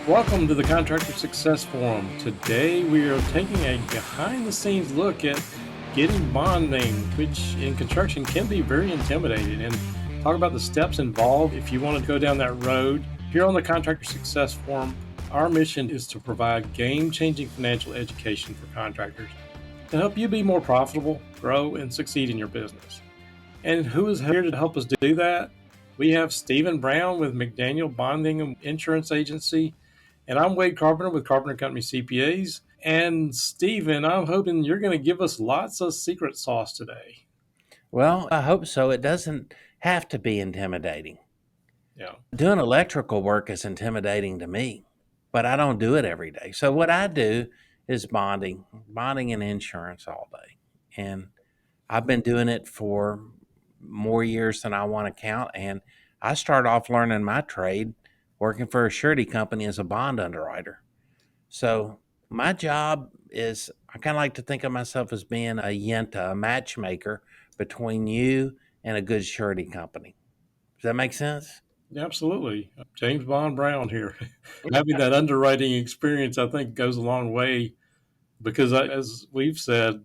Welcome to the Contractor Success Forum. Today we are taking a behind the scenes look at getting bonding, which in construction can be very intimidating, and talk about the steps involved if you want to go down that road. Here on the Contractor Success Forum, our mission is to provide game changing financial education for contractors to help you be more profitable, grow, and succeed in your business. And who is here to help us do that? We have Stephen Brown with McDaniel Bonding and Insurance Agency, and I'm Wade Carpenter with Carpenter Company CPAs. And Stephen, I'm hoping you're going to give us lots of secret sauce today. Well, I hope so. It doesn't have to be intimidating. Yeah. Doing electrical work is intimidating to me, but I don't do it every day. So what I do is bonding and insurance all day. And I've been doing it for more years than I want to count. And I started off learning my trade working for a surety company as a bond underwriter. So my job is I kind of like to think of myself as being a yenta, a matchmaker between you and a good surety company. Does that make sense? Absolutely. James Bond Brown here. Having that underwriting experience, I think, goes a long way because, as we've said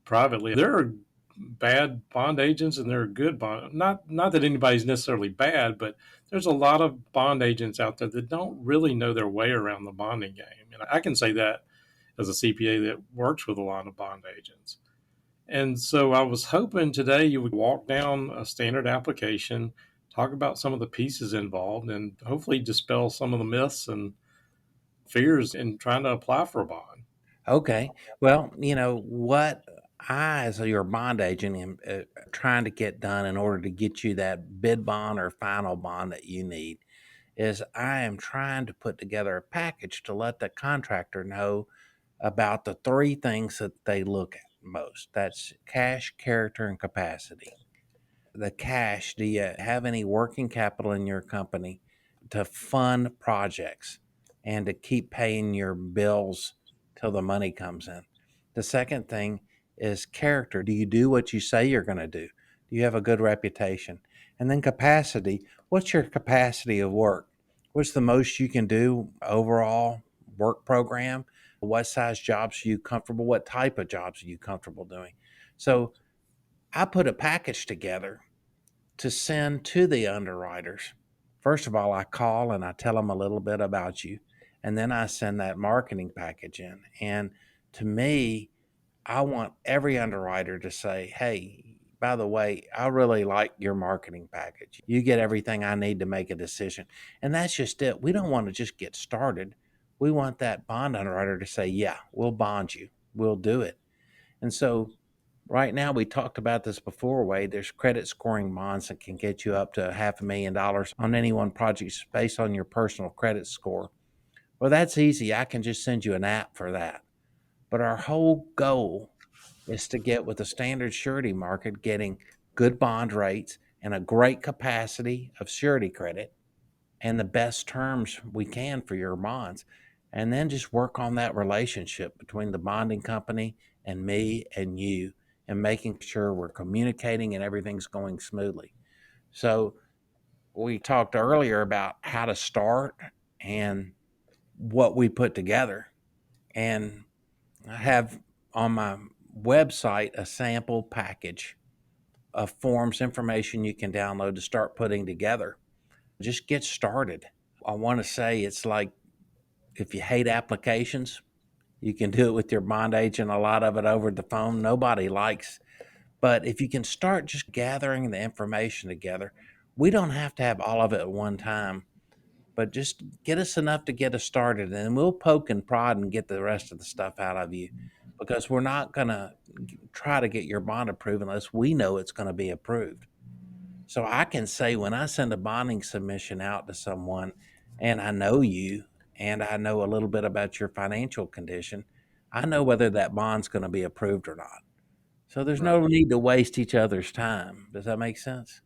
privately, there are bad bond agents and there are good bond. Not that anybody's necessarily bad, but there's a lot of bond agents out there that don't really know their way around the bonding game. And I can say that as a CPA that works with a lot of bond agents. And so I was hoping today you would walk down a standard application, talk about some of the pieces involved, and hopefully dispel some of the myths and fears in trying to apply for a bond. Okay. Well, what I, as your bond agent, am trying to get done in order to get you that bid bond or final bond that you need is I am trying to put together a package to let the contractor know about the three things that they look at most. That's cash, character, and capacity. The cash, do you have any working capital in your company to fund projects and to keep paying your bills till the money comes in? The second thing is character. Do you do what you say you're going to do? Do you have a good reputation? And then capacity. What's your capacity of work? What's the most you can do overall work program? What size jobs are you comfortable? What type of jobs are you comfortable doing? So I put a package together to send to the underwriters. First of all, I call and I tell them a little bit about you, and then I send that marketing package in. And to me, I want every underwriter to say, hey, by the way, I really like your marketing package. You get everything I need to make a decision. And that's just it. We don't want to just get started. We want that bond underwriter to say, yeah, we'll bond you, we'll do it. And so right now, we talked about this before, Wade. There's credit scoring bonds that can get you up to $500,000 on any one project based on your personal credit score. Well, that's easy. I can just send you an app for that. But our whole goal is to get with the standard surety market, getting good bond rates and a great capacity of surety credit and the best terms we can for your bonds. And then just work on that relationship between the bonding company and me and you and making sure we're communicating and everything's going smoothly. So, we talked earlier about how to start and what we put together. And I have on my website a sample package of forms, information you can download to start putting together. Just get started. I want to say it's like if you hate applications, you can do it with your bond agent, a lot of it over the phone. Nobody likes. But if you can start just gathering the information together, we don't have to have all of it at one time, but just get us enough to get us started, and we'll poke and prod and get the rest of the stuff out of you because we're not going to try to get your bond approved unless we know it's going to be approved. So I can say when I send a bonding submission out to someone and I know you and I know a little bit about your financial condition, I know whether that bond's going to be approved or not. So there's Right. no need to waste each other's time. Does that make sense?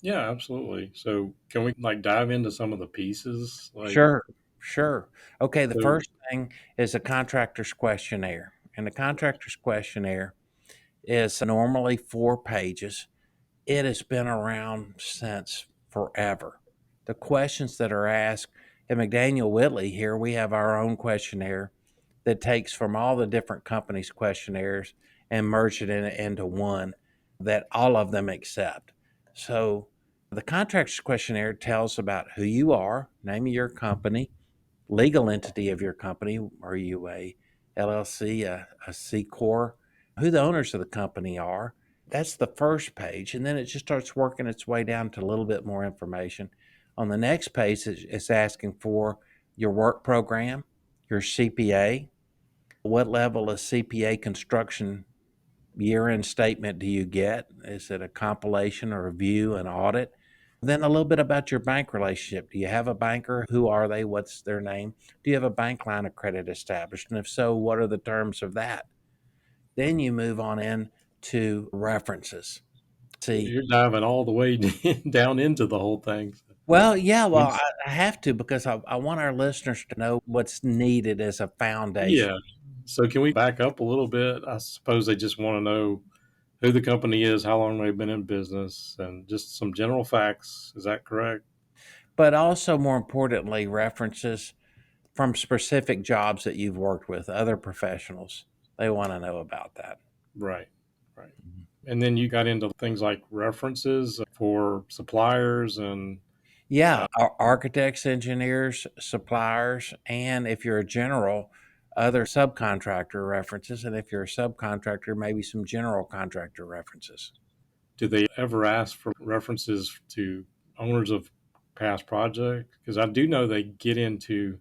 Yeah, absolutely. So can we like dive into some of the pieces? Like, Sure, sure. Okay, the so first thing is a contractor's questionnaire. And the contractor's questionnaire is normally 4 pages. It has been around since forever. The questions that are asked At McDaniel Whitley here, we have our own questionnaire that takes from all the different companies' questionnaires and merge it into one that all of them accept. So the contractor's questionnaire tells about who you are, name of your company, legal entity of your company. Are you a LLC, a C Corp? Who the owners of the company are. That's the first page. And then it just starts working its way down to a little bit more information. On the next page, it's asking for your work program, your CPA, what level of CPA construction year-end statement do you get? Is it a compilation or review, an audit? Then a little bit about your bank relationship. Do you have a banker? Who are they? What's their name? Do you have a bank line of credit established? And if so, what are the terms of that? Then you move on in to references. See, You're diving all the way down into the whole thing. well, yeah, well, Yes. I have to because I want our listeners to know what's needed as a foundation. Yeah. So can we back up a little bit? I suppose they just want to know who the company is, how long they've been in business, and just some general facts. Is that correct? But also, more importantly, references from specific jobs that you've worked with, other professionals. They want to know about that. Right. Right. And then you got into things like references for suppliers and Yeah, architects, engineers, suppliers, and if you're a general, other subcontractor references. And if you're a subcontractor, maybe some general contractor references. do they ever ask for references to owners of past projects? Because I do know they get into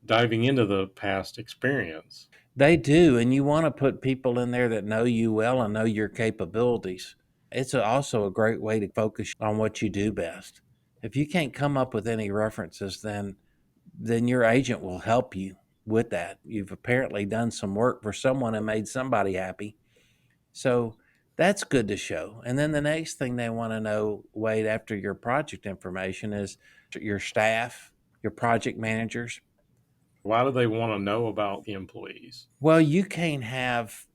diving into the past experience. They do, and you want to put people in there that know you well and know your capabilities. It's also a great way to focus on what you do best. If you can't come up with any references, then your agent will help you with that. You've apparently done some work for someone and made somebody happy. So that's good to show. And then the next thing they want to know, Wade, after your project information is your staff, your project managers. Why do they want to know about the employees? Well, you can't have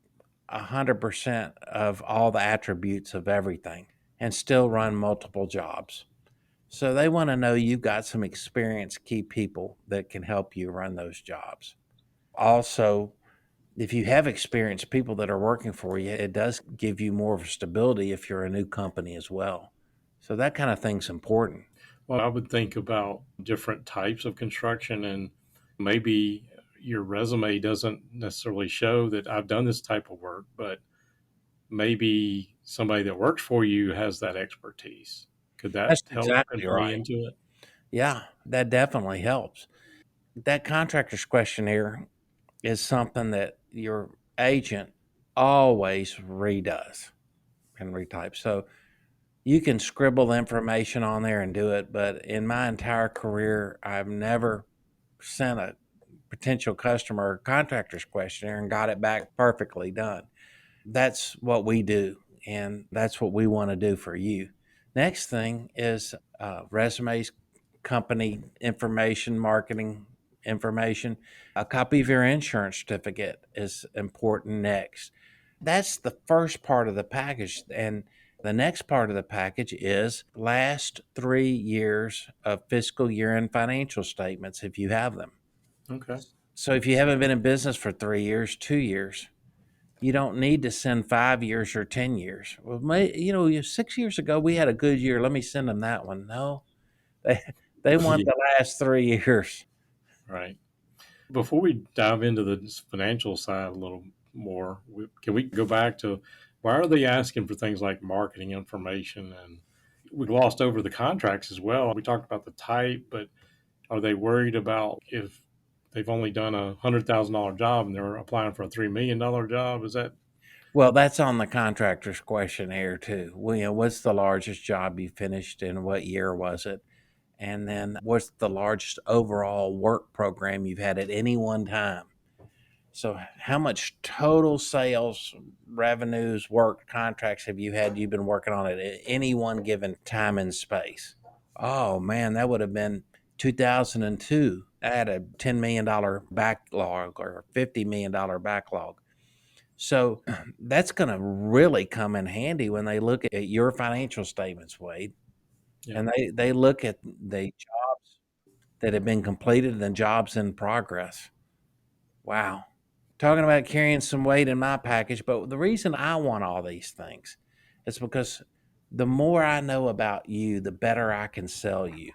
100% of all the attributes of everything and still run multiple jobs. So they want to know you've got some experienced key people that can help you run those jobs. Also, if you have experienced people that are working for you, it does give you more of a stability if you're a new company as well. So that kind of thing's important. Well, I would think about different types of construction, and maybe your resume doesn't necessarily show that I've done this type of work, but maybe somebody that works for you has that expertise. Could that That's help and exactly play right. into it? Yeah, that definitely helps. That contractor's questionnaire is something that your agent always redoes and retypes. So you can scribble the information on there and do it, but in my entire career, I've never sent a potential customer a contractor's questionnaire and got it back perfectly done. That's what we do, and that's what we want to do for you. Next thing is resumes, company information, marketing information. A copy of your insurance certificate is important next. That's the first part of the package. And the next part of the package is last 3 years of fiscal year end financial statements if you have them. Okay. So if you haven't been in business for 3 years, 2 years, you don't need to send 5 years or 10 years. Well, 6 years ago we had a good year. Let me send them that one. No, they, they want Yeah, the last 3 years. right. Before we dive into the financial side a little more, can we go back to why are they asking for things like marketing information? And we glossed over the contracts as well. We talked about the type, but are they worried about if they've only done $100,000 job and they're applying for a $3 million job? Is that Well, that's on the contractor's questionnaire too. Well, what's the largest job you finished and what year was it? And then what's the largest overall work program you've had at any one time? So, how much total sales, revenues, work contracts have you had you've been working on at any one given time and space? Oh man, that would have been 2002. I had a $10 million backlog or $50 million backlog. So that's going to really come in handy when they look at your financial statements, Wade. yeah? And they look at the jobs. that have been completed and jobs in progress. Wow. Talking about carrying some weight in my package, but the reason I want all these things is because the more I know about you, the better I can sell you.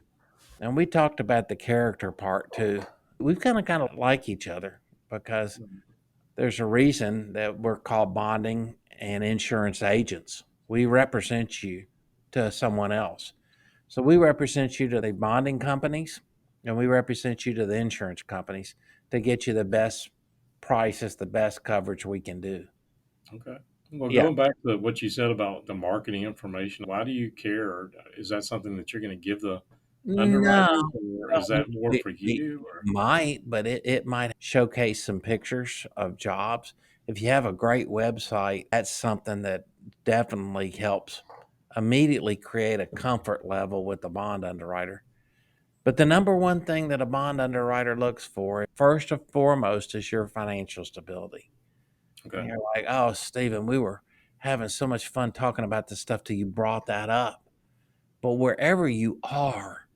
And we talked about the character part too. We've kind of like each other because there's a reason that we're called bonding and insurance agents. We represent you to someone else. So we represent you to the bonding companies and we represent you to the insurance companies to get you the best prices, the best coverage we can do. Okay. Well, Yeah. going back to what you said about the marketing information, why do you care? Or is that something that you're going to give the No, underwriters, or well, is that more for we you? Or might, but it might showcase some pictures of jobs. If you have a great website, that's something that definitely helps immediately create a comfort level with the bond underwriter. But the number one thing that a bond underwriter looks for, first and foremost, is your financial stability. And okay, you're like, oh, Stephen, we were having so much fun talking about this stuff till you brought that up. But wherever you are,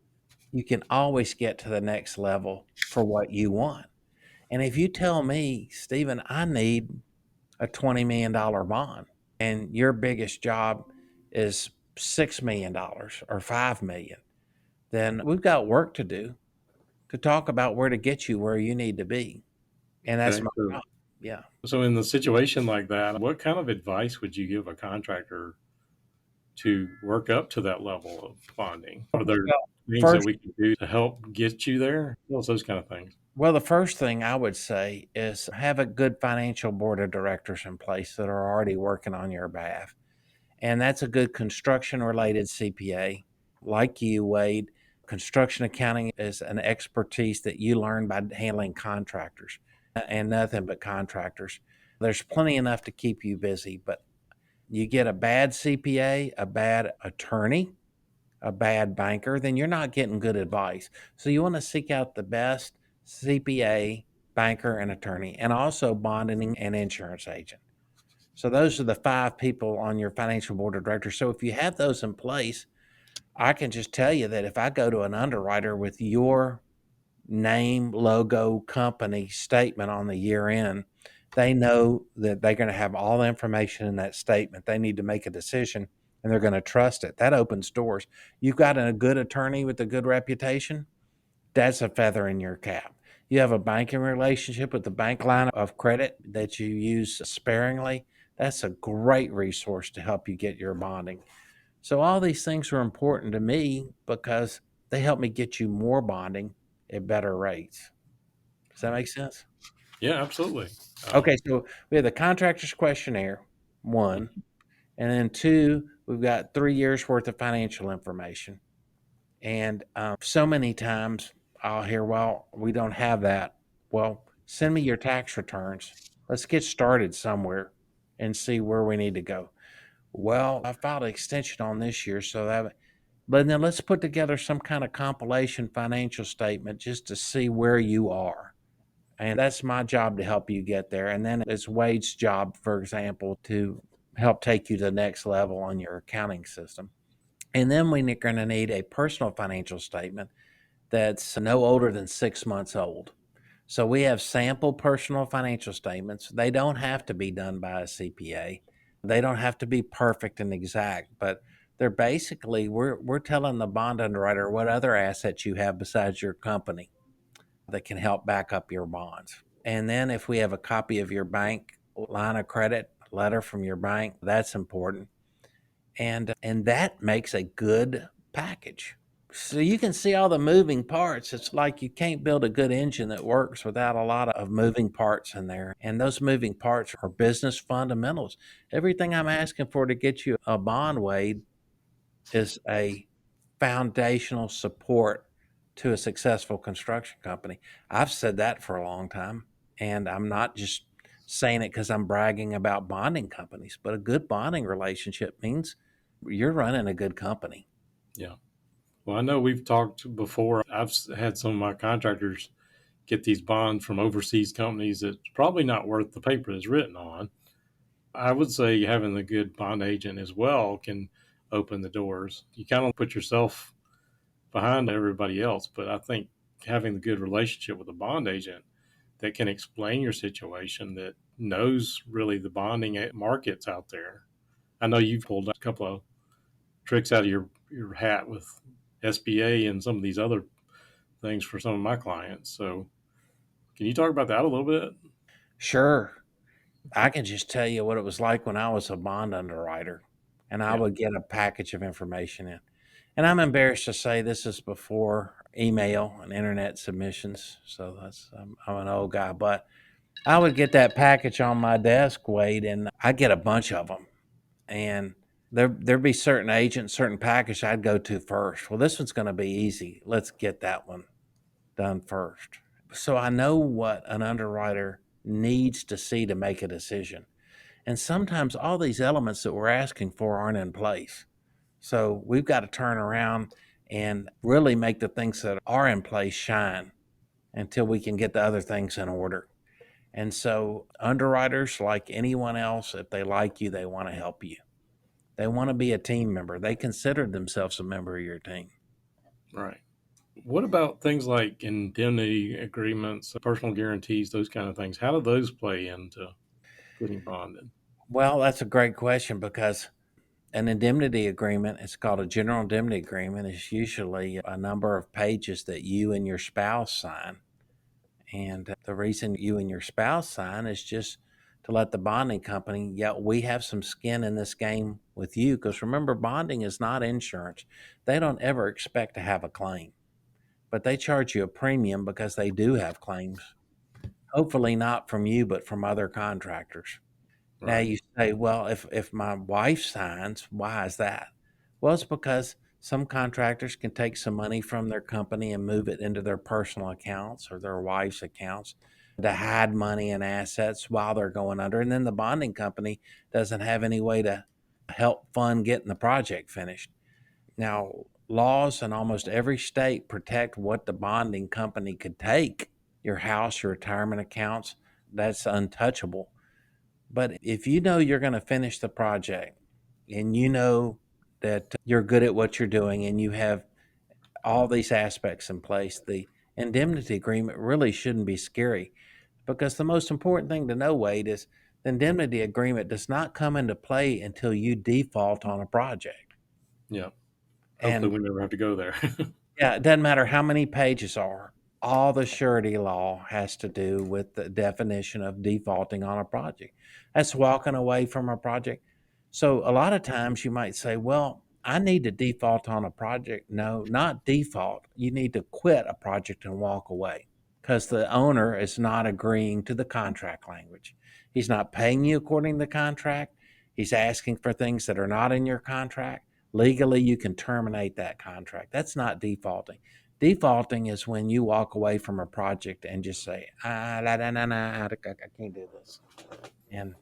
you can always get to the next level for what you want. And if you tell me, Stephen, I need a $20 million bond, and your biggest job is $6 million or 5 million, then we've got work to do to talk about where to get you where you need to be. And that's okay. my So, job. Yeah. so in the situation like that, what kind of advice would you give a contractor to work up to that level of bonding? Are there Well, things that first, we can do to help get you there? Those kind of things. well, the first thing I would say is have a good financial board of directors in place that are already working on your behalf. And that's a good construction related CPA. Like you, Wade, construction accounting is an expertise that you learn by handling contractors and nothing but contractors. There's plenty enough to keep you busy, but you get a bad CPA, a bad attorney, a bad banker, then you're not getting good advice. So you want to seek out the best CPA, banker, and attorney, and also bonding and insurance agent. So those are the five people on your financial board of directors. So if you have those in place, I can just tell you that if I go to an underwriter with your name, logo, company statement on the year end, they know that they're going to have all the information in that statement. They need to make a decision and they're going to trust it. That opens doors. You've got a good attorney with a good reputation, that's a feather in your cap. You have a banking relationship with the bank line of credit that you use sparingly. That's a great resource to help you get your bonding. So, all these things are important to me because they help me get you more bonding at better rates. Does that make sense? Yeah, absolutely. Okay, so we have the contractor's questionnaire, one, and then two, we've got 3 years worth of financial information. And so many times I'll hear, well, we don't have that. Well, send me your tax returns. Let's get started somewhere and see where we need to go. Well, I filed an extension on this year, so that, but then let's put together some kind of compilation financial statement just to see where you are. And that's my job to help you get there. And then it's Wade's job, for example, to help take you to the next level on your accounting system. And then we're going to need a personal financial statement that's no older than 6 months old. So we have sample personal financial statements. They don't have to be done by a CPA. They don't have to be perfect and exact, but they're basically we're telling the bond underwriter what other assets you have besides your company that can help back up your bonds. And then if we have a copy of your bank line of credit, letter from your bank, that's important. And that makes a good package. So you can see all the moving parts. It's like you can't build a good engine that works without a lot of moving parts in there. And those moving parts are business fundamentals. Everything I'm asking for to get you a bond, Wade, is a foundational support to a successful construction company. I've said that for a long time, and I'm not just saying it because I'm bragging about bonding companies, but a good bonding relationship means you're running a good company. Yeah. Well, I know we've talked before. Had some of my contractors get these bonds from overseas companies that's probably not worth the paper it's written on. I would say having a good bond agent as well can open the doors. You kind of put yourself behind everybody else, but I think having a good relationship with a bond agent that can explain your situation, that knows really the bonding markets out there. I know you've pulled a couple of tricks out of your hat with SBA and some of these other things for some of my clients. So, can you talk about that a little bit? Sure. I can just tell you what it was like when I was a bond underwriter and I Yeah. would get a package of information in. And I'm embarrassed to say this is before email and internet submissions. So I'm an old guy, but I would get that package on my desk, Wade, and I get a bunch of them. And there'd be certain agents, certain package I'd go to first. Well, this one's going to be easy. Let's get that one done first. So I know what an underwriter needs to see to make a decision. And sometimes all these elements that we're asking for aren't in place. So we've got to turn around and really make the things that are in place shine until we can get the other things in order. And so underwriters, like anyone else, if they like you, they want to help you. They want to be a team member. They consider themselves a member of your team. Right. What about things like indemnity agreements, personal guarantees, those kind of things? How do those play into getting bonded? Well, that's a great question because an indemnity agreement, it's called a general indemnity agreement, is usually a number of pages that you and your spouse sign. And the reason you and your spouse sign is just to let the bonding company, yeah, we have some skin in this game with you. Because remember, bonding is not insurance. They don't ever expect to have a claim, but they charge you a premium because they do have claims. Hopefully not from you, but from other contractors. Now Right. you say, well, if my wife signs, why is that? Well, it's because some contractors can take some money from their company and move it into their personal accounts or their wife's accounts to hide money and assets while they're going under. And then the bonding company doesn't have any way to help fund getting the project finished. Now, laws in almost every state protect what the bonding company could take. Your house, your retirement accounts, that's untouchable. But if you know you're going to finish the project and you know that you're good at what you're doing and you have all these aspects in place, the indemnity agreement really shouldn't be scary because the most important thing to know, Wade, is the indemnity agreement does not come into play until you default on a project. Yeah. Hopefully, And we never have to go there. yeah, it doesn't matter how many pages are. All the surety law has to do with the definition of defaulting on a project. That's walking away from a project. So a lot of times you might say, well, I need to default on a project. No, not default. You need to quit a project and walk away because the owner is not agreeing to the contract language. He's not paying you according to the contract. He's asking for things that are not in your contract. Legally, you can terminate that contract. That's not defaulting. Defaulting is when you walk away from a project and just say, I can't do this. And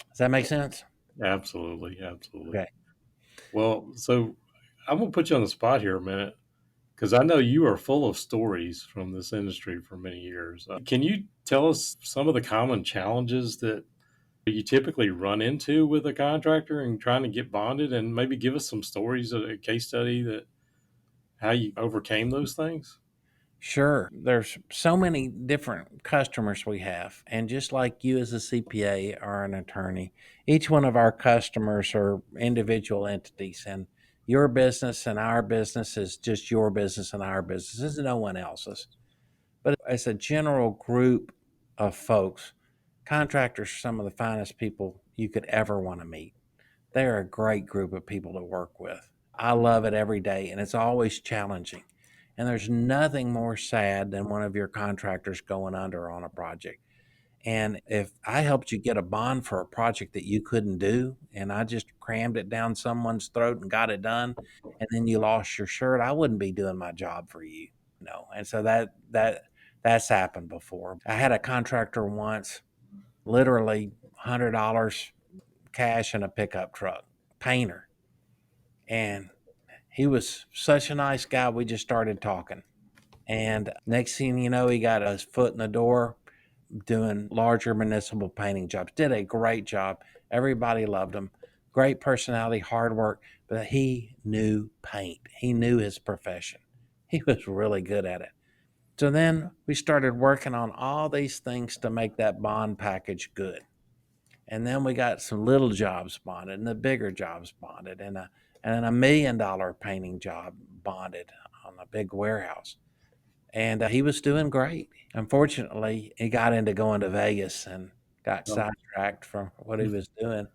does that make sense? Absolutely. Absolutely. Okay. Well, so I'm going to put you on the spot here a minute because I know you are full of stories from this industry for many years. Can you tell us some of the common challenges that you typically run into with a contractor and trying to get bonded, and maybe give us some stories of a case study that how you overcame those things? Sure. There's so many different customers we have. And just like you as a CPA or an attorney, each one of our customers are individual entities. And your business and our business is just your business and our business. It's no one else's. But as a general group of folks, contractors are some of the finest people you could ever want to meet. They're a great group of people to work with. I love it every day, and it's always challenging. And there's nothing more sad than one of your contractors going under on a project. And if I helped you get a bond for a project that you couldn't do, and I just crammed it down someone's throat and got it done, and then you lost your shirt, I wouldn't be doing my job for you. No. And so that's happened before. I had a contractor once, literally $100 cash in a pickup truck, painter. And he was such a nice guy. We just started talking. And next thing you know, he got his foot in the door doing larger municipal painting jobs. Did a great job. Everybody loved him. Great personality, hard work, but he knew paint. He knew his profession. He was really good at it. So then we started working on all these things to make that bond package good. And then we got some little jobs bonded and the bigger jobs bonded and then $1 million painting job bonded on a big warehouse. And he was doing great. Unfortunately, he got into going to Vegas and got Um, sidetracked from what he was doing.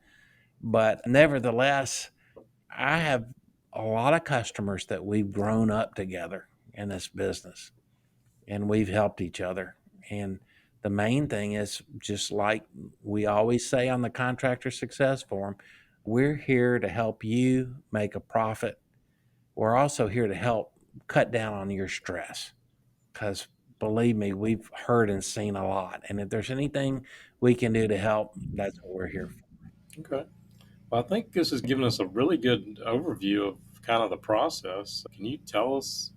But nevertheless, I have a lot of customers that we've grown up together in this business and we've helped each other. And the main thing is just like we always say on the Contractor Success Forum, we're here to help you make a profit. We're also here to help cut down on your stress because believe me, we've heard and seen a lot. And if there's anything we can do to help, that's what we're here for. okay. Well, I think this has given us a really good overview of kind of the process. Can you tell us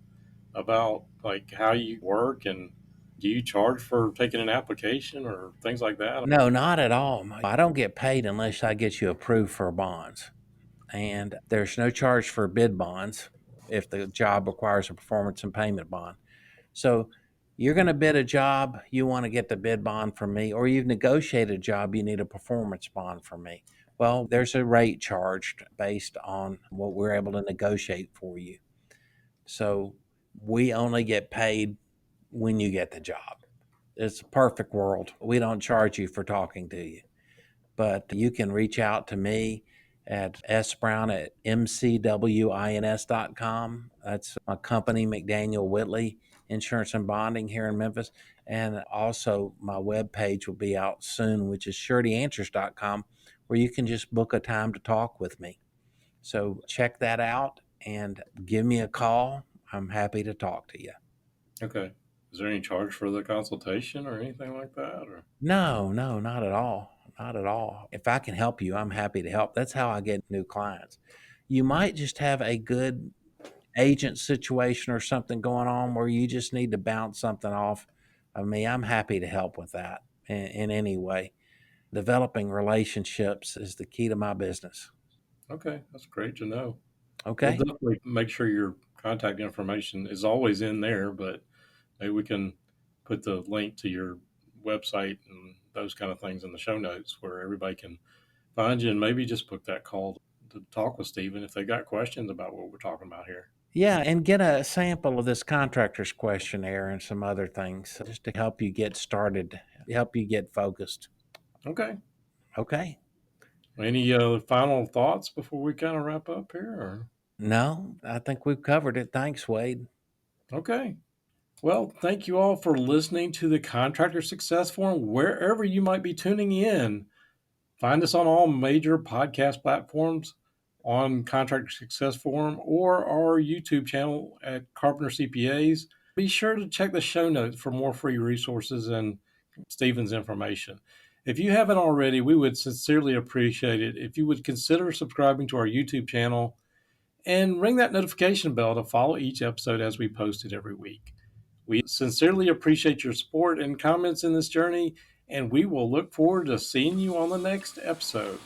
about like how you work and do you charge for taking an application or things like that? No, not at all. I don't get paid unless I get you approved for bonds. And there's no charge for bid bonds if the job requires a performance and payment bond. So you're going to bid a job, you want to get the bid bond from me, or you've negotiated a job, you need a performance bond from me. Well, there's a rate charged based on what we're able to negotiate for you. So we only get paid when you get the job. It's a perfect world. We don't charge you for talking to you, but you can reach out to me at sbrown@mcwins.com. That's my company, McDaniel Whitley Insurance and Bonding here in Memphis. And also my webpage will be out soon, which is suretyanswers.com, where you can just book a time to talk with me. So check that out and give me a call. I'm happy to talk to you. Okay. Is there any charge for the consultation or anything like that? Or No, no, not at all. Not at all. If I can help you, I'm happy to help. That's how I get new clients. You might just have a good agent situation or something going on where you just need to bounce something off of me. I'm happy to help with that in any way. Developing relationships is the key to my business. okay, that's great to know. We'll Okay. definitely make sure your contact information is always in there, but maybe we can put the link to your website and those kind of things in the show notes where everybody can find you and maybe just book that call to talk with Stephen if they got questions about what we're talking about here. Yeah, and get a sample of this contractor's questionnaire and some other things just to help you get started, help you get focused. Okay. Okay. Any final thoughts before we kind of wrap up here? Or? No, I think we've covered it. Thanks, Wade. Okay. Well, thank you all for listening to the Contractor Success Forum, wherever you might be tuning in. Find us on all major podcast platforms, on Contractor Success Forum, or our YouTube channel at Carpenter CPAs. Be sure to check the show notes for more free resources and Stephen's information. If you haven't already, we would sincerely appreciate it if you would consider subscribing to our YouTube channel and ring that notification bell to follow each episode as we post it every week. We sincerely appreciate your support and comments in this journey, and we will look forward to seeing you on the next episode.